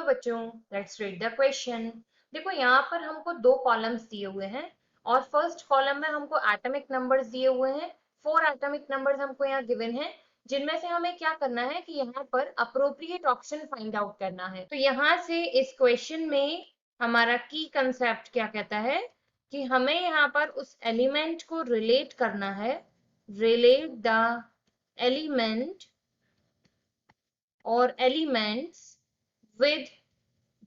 बच्चों, let's read the question. देखो यहाँ पर हमको दो कॉलम्स दिए हुए हैं और फर्स्ट कॉलम में हमको एटॉमिक नंबर्स दिए हुए हैं। 4 एटॉमिक नंबर्स हमको यहाँ गिवन है, जिनमें से हमें क्या करना है कि यहाँ पर अप्रोप्रिएट ऑप्शन फाइंड आउट करना है। तो यहाँ से इस क्वेश्चन में हमारा की कंसेप्ट क्या कहता है कि हमें यहाँ पर उस एलिमेंट को रिलेट करना है, रिलेट द एलिमेंट और एलिमेंट्स with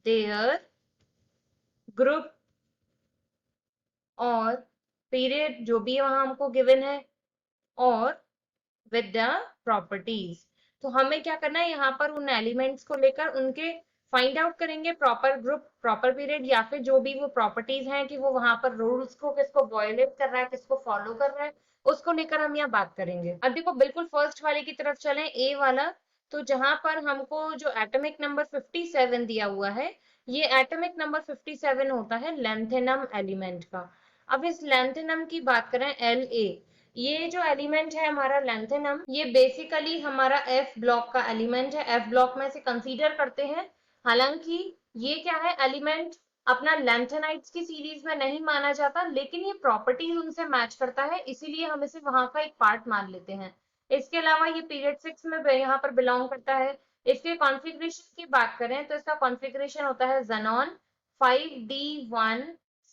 their group और पीरियड जो भी वहां हमको गिवन है और with the properties। तो हमें क्या करना है, यहाँ पर उन एलिमेंट्स को लेकर उनके फाइंड आउट करेंगे प्रॉपर ग्रुप, प्रॉपर पीरियड या फिर जो भी वो प्रॉपर्टीज हैं कि वो वहां पर रूल्स को किसको वायोलेट कर रहा है, किसको फॉलो कर रहा है, उसको लेकर हम यहाँ बात करेंगे। अब देखो बिल्कुल फर्स्ट वाले की तरफ चलें, ए वाला। तो जहां पर हमको जो एटॉमिक नंबर 57 दिया हुआ है, ये एटॉमिक नंबर 57 होता है लैंथेनम एलिमेंट का। अब इस लैंथेनम की बात करें, एल ए, ये जो एलिमेंट है हमारा लैंथेनम, ये बेसिकली हमारा एफ ब्लॉक का एलिमेंट है, एफ ब्लॉक में से कंसीडर करते हैं। हालांकि ये क्या है, एलिमेंट अपना लैंथेनाइड्स की सीरीज में नहीं माना जाता, लेकिन ये प्रॉपर्टीज उनसे मैच करता है, इसीलिए हम इसे वहां का एक पार्ट मान लेते हैं। इसके अलावा ये पीरियड 6 में यहाँ पर बिलोंग करता है। इसके कॉन्फ़िगरेशन की बात करें तो इसका कॉन्फ़िगरेशन होता है ज़ेनॉन 5d1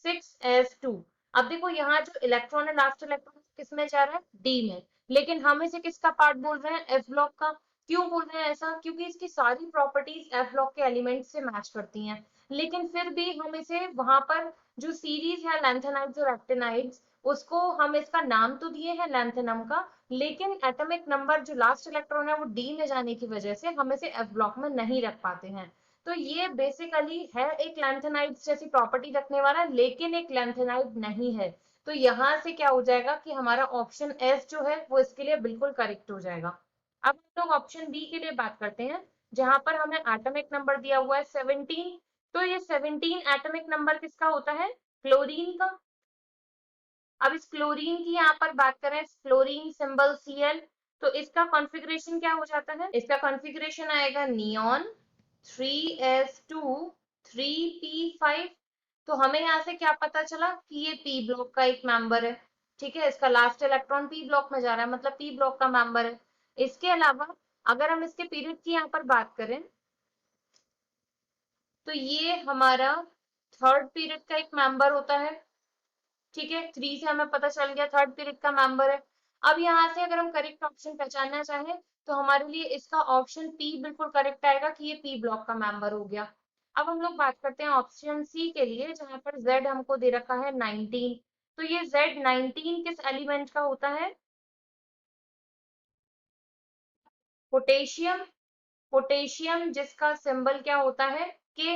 6s2। अब देखो यहाँ जो इलेक्ट्रॉन है, लास्ट इलेक्ट्रॉन किस में जा रहा है, डी में, लेकिन हम इसे किसका पार्ट बोल रहे हैं, एफ ब्लॉक का। क्यों बोल रहे हैं ऐसा, क्योंकि इसकी सारी प्रॉपर्टीज एफ ब्लॉक के एलिमेंट से मैच करती हैं, लेकिन फिर भी हम इसे वहां पर जो सीरीज है लैंथेनाइड्स और एक्टिनाइड्स, उसको हम इसका नाम तो दिए हैं लैंथेनम का, लेकिन एटॉमिक नंबर जो लास्ट इलेक्ट्रॉन है वो डी में जाने की वजह से हम इसे एफ ब्लॉक में नहीं रख पाते हैं। तो ये बेसिकली है एक लैंथेनाइड्स जैसी प्रॉपर्टी रखने वाला, लेकिन एक लैंथेनाइड नहीं है। तो यहाँ से क्या हो जाएगा कि हमारा ऑप्शन एस जो है वो इसके लिए बिल्कुल करेक्ट हो जाएगा। अब हम लोग ऑप्शन बी के लिए बात करते हैं, जहां पर हमें एटॉमिक नंबर दिया हुआ है 17। तो ये 17 एटॉमिक नंबर किसका होता है, क्लोरीन का। अब इस क्लोरीन की यहाँ पर बात करें, क्लोरीन सिंबल Cl, तो इसका कॉन्फ़िगरेशन क्या हो जाता है, इसका कॉन्फ़िगरेशन आएगा नियॉन 3s2 3p5। तो हमें यहाँ से क्या पता चला कि ये पी ब्लॉक का एक मेंबर है, ठीक है, इसका लास्ट इलेक्ट्रॉन पी ब्लॉक में जा रहा है, मतलब पी ब्लॉक का मेंबर है। इसके अलावा अगर हम इसके पीरियड की यहाँ पर बात करें, तो ये हमारा थर्ड पीरियड का एक मेंबर होता है, ठीक है, 3 से हमें पता चल गया थर्ड पीरियड का मेंबर है। अब यहाँ से अगर हम करेक्ट ऑप्शन पहचानना चाहें तो हमारे लिए इसका ऑप्शन पी बिल्कुल करेक्ट आएगा कि ये पी ब्लॉक का मेंबर हो गया। अब हम लोग बात करते हैं ऑप्शन सी के लिए, जहां पर जेड हमको दे रखा है 19। तो ये जेड 19 किस एलिमेंट का होता है, पोटेशियम। पोटेशियम जिसका सिंबल क्या होता है, के।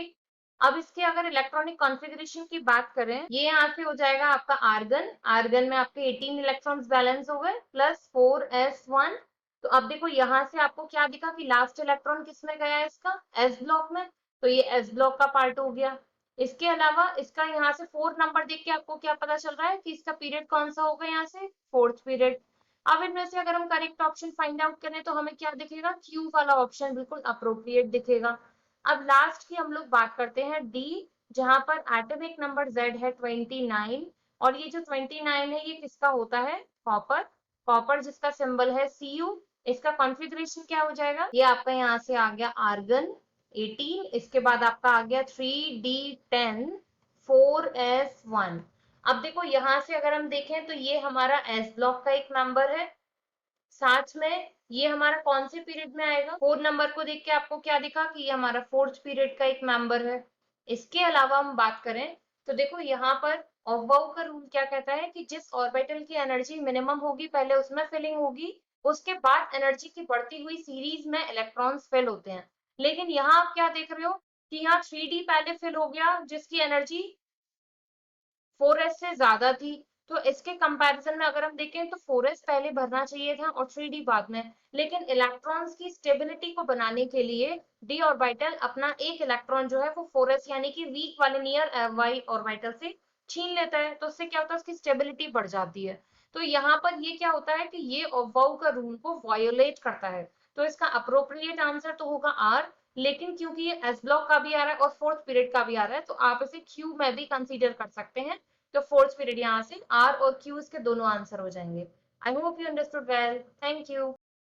अब इसके अगर इलेक्ट्रॉनिक कॉन्फ़िगरेशन की बात करें, ये यहाँ से हो जाएगा आपका आर्गन, आर्गन में आपके 18 इलेक्ट्रॉन्स बैलेंस हो गए प्लस 4s1। तो अब देखो यहाँ से आपको क्या दिखा कि लास्ट इलेक्ट्रॉन किस में गया है, इसका एस ब्लॉक में, तो ये एस ब्लॉक का पार्ट हो गया। इसके अलावा इसका यहाँ से 4 नंबर देख के आपको क्या पता चल रहा है कि इसका पीरियड कौन सा होगा, यहाँ से फोर्थ पीरियड। अब इनमें से अगर हम करेक्ट ऑप्शन फाइंड आउट करें तो हमें क्या दिखेगा, क्यू वाला ऑप्शन बिल्कुल अप्रोप्रिएट दिखेगा। अब लास्ट की हम लोग बात करते हैं डी, जहां पर एटॉमिक नंबर जेड है 29, और ये जो 29 है ये किसका होता है, कॉपर। कॉपर जिसका सिंबल है Cu। इसका कॉन्फ़िगरेशन क्या हो जाएगा, ये आपका यहाँ से आ गया आर्गन 18, इसके बाद आपका आ गया 3d10 4s1। अब देखो यहाँ से अगर हम देखें तो ये हमारा एस ब्लॉक का एक मेंबर है, साथ में ये हमारा कौन से पीरियड में आएगा, 4 नंबर को देख के आपको क्या दिखा कि ये हमारा फोर्थ पीरियड का एक मेंबर है। इसके अलावा हम बात करें तो देखो यहाँ पर ऑफबाउ का रूल क्या कहता है कि जिस ऑर्बिटल की एनर्जी मिनिमम होगी पहले उसमें फिलिंग होगी, उसके बाद एनर्जी की बढ़ती हुई सीरीज में इलेक्ट्रॉन्स फिल होते हैं। लेकिन यहाँ आप क्या देख रहे हो कि यहाँ 3d पहले फिल हो गया जिसकी एनर्जी 4s से ज्यादा थी। तो इसके कंपैरिजन में अगर हम देखें तो 4s पहले भरना चाहिए था और 3d बाद में, लेकिन इलेक्ट्रॉन्स की स्टेबिलिटी को बनाने के लिए d ऑर्बिटल अपना एक इलेक्ट्रॉन जो है वो 4s यानी कि वीक वाले नियर y ऑर्बिटल से छीन लेता है, तो उससे क्या होता है, उसकी स्टेबिलिटी बढ़ जाती है। तो यहाँ पर ये क्या होता है कि ये ऑफबाउ का रूल को वायोलेट करता है, तो इसका अप्रोप्रिएट आंसर तो होगा आर, लेकिन क्योंकि ये एस ब्लॉक का भी आ रहा है और फोर्थ पीरियड का भी आ रहा है, तो आप इसे क्यू में भी कंसीडर कर सकते हैं। तो फोर्थ पीरियड यहाँ से आर और क्यू इसके दोनों आंसर हो जाएंगे। I hope you understood well. Thank you.